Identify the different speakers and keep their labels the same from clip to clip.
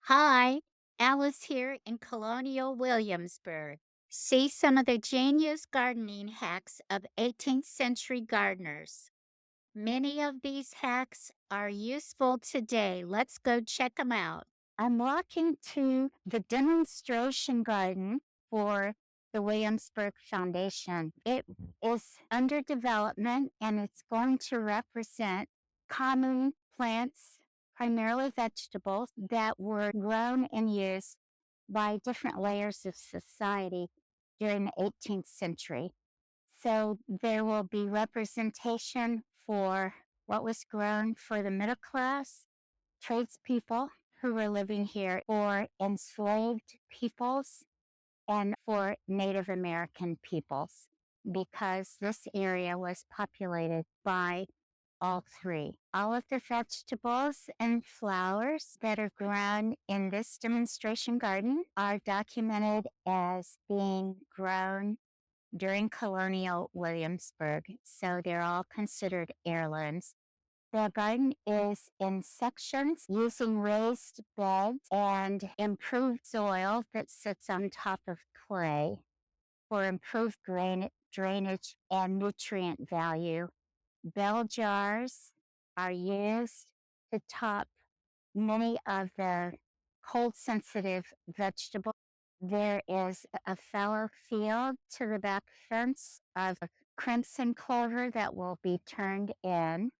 Speaker 1: Hi, Alice here in Colonial Williamsburg. See some of the genius gardening hacks of 18th century gardeners. Many of these hacks are useful today. Let's go check them out. I'm walking to the demonstration garden for the Williamsburg Foundation. It is under development and it's going to represent common plants, primarily vegetables, that were grown and used by different layers of society during the 18th century. So there will be representation for what was grown for the middle class, tradespeople who were living here, for enslaved peoples, and for Native American peoples, because this area was populated by all three. All of the vegetables and flowers that are grown in this demonstration garden are documented as being grown during Colonial Williamsburg, so they're all considered heirlooms. The garden is in sections using raised beds and improved soil that sits on top of clay for improved drainage and nutrient value. Bell jars are used to top many of the cold sensitive vegetables. There is a fallow field to the back fence of crimson clover that will be turned in.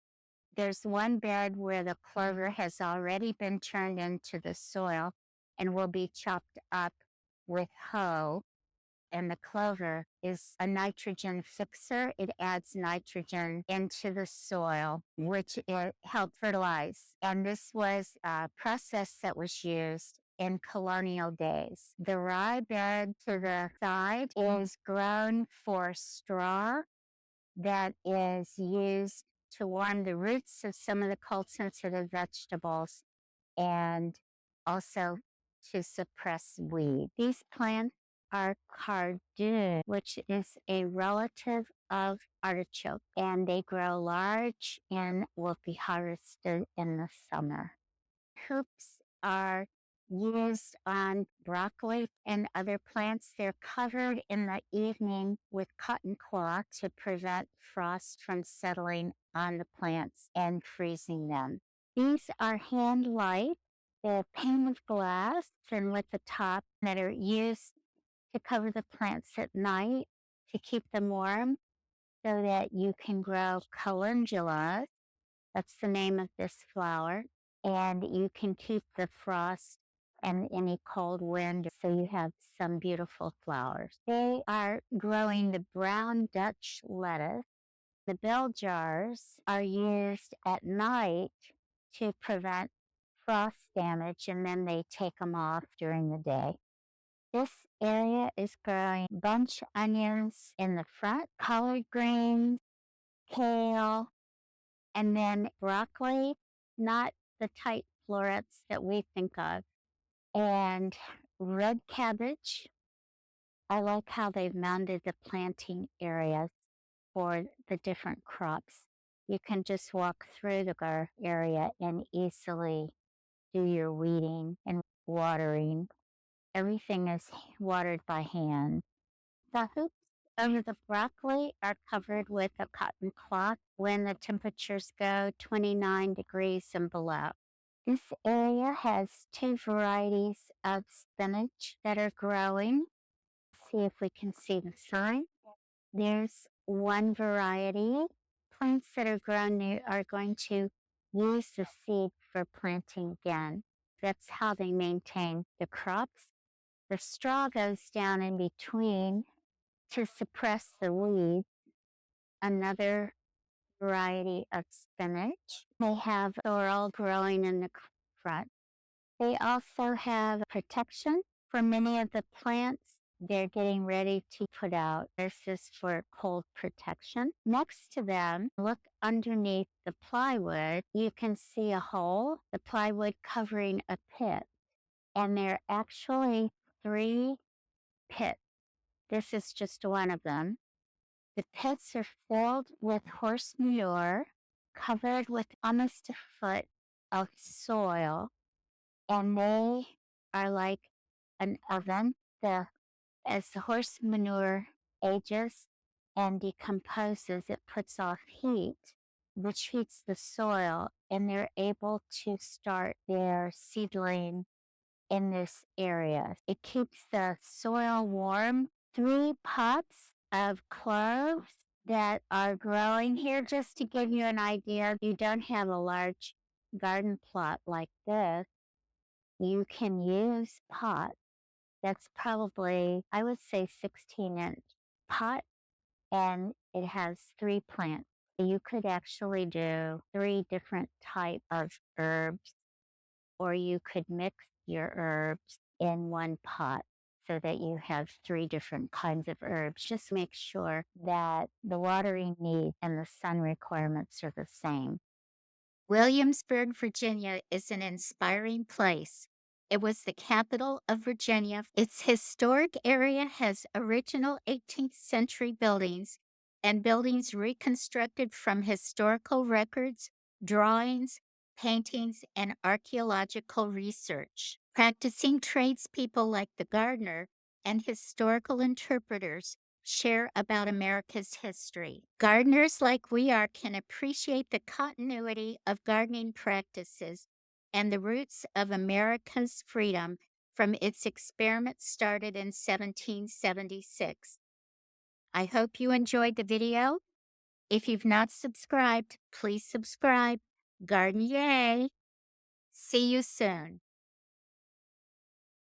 Speaker 1: There's one bed where the clover has already been turned into the soil and will be chopped up with hoe. And the clover is a nitrogen fixer. It adds nitrogen into the soil, which it helped fertilize. And this was a process that was used in colonial days. The rye bed to the side is grown for straw that is used to warm the roots of some of the cold sensitive vegetables and also to suppress weed. These plants are cardoon, which is a relative of artichoke, and they grow large and will be harvested in the summer. Hoops are used on broccoli and other plants. They're covered in the evening with cotton cloth to prevent frost from settling on the plants and freezing them. These are hand light. They're pane of glass and with the top that are used to cover the plants at night to keep them warm so that you can grow calendula. That's the name of this flower. And you can keep the frost and any cold wind so you have some beautiful flowers. They are growing the brown Dutch lettuce. The bell jars are used at night to prevent frost damage, and then they take them off during the day. This area is growing bunch onions in the front, collard greens, kale, and then broccoli, not the tight florets that we think of, and red cabbage. I like how they've mounted the planting areas for the different crops. You can just walk through the area and easily do your weeding and watering. Everything is watered by hand. The hoops over the broccoli are covered with a cotton cloth when the temperatures go 29 degrees and below. This area has two varieties of spinach that are growing. See if we can see the sign. There's one variety. Plants that are grown new are going to use the seed for planting again. That's how they maintain the crops. The straw goes down in between to suppress the weeds. Another variety of spinach. They have sorrel growing in the front. They also have protection for many of the plants they're getting ready to put out. This is for cold protection. Next to them, look underneath the plywood. You can see a hole, the plywood covering a pit. And there are actually three pits. This is just one of them. The pits are filled with horse manure, covered with almost a foot of soil. and they are like an oven. As the horse manure ages and decomposes, it puts off heat, which heats the soil, and they're able to start their seedling in this area. It keeps the soil warm. 3 pots of cloves that are growing here, just to give you an idea. If you don't have a large garden plot like this, you can use pots. That's probably, I would say, 16-inch pot, and it has 3 plants. You could actually do 3 different type of herbs, or you could mix your herbs in one pot so that you have 3 different kinds of herbs. Just make sure that the watering need and the sun requirements are the same. Williamsburg, Virginia is an inspiring place. It was the capital of Virginia. Its historic area has original 18th century buildings and buildings reconstructed from historical records, drawings, paintings, and archaeological research. Practicing tradespeople like the gardener and historical interpreters share about America's history. Gardeners like we are can appreciate the continuity of gardening practices and the roots of America's freedom from its experiments started in 1776. I hope you enjoyed the video. If you've not subscribed, please subscribe. Garden Yay! See you soon.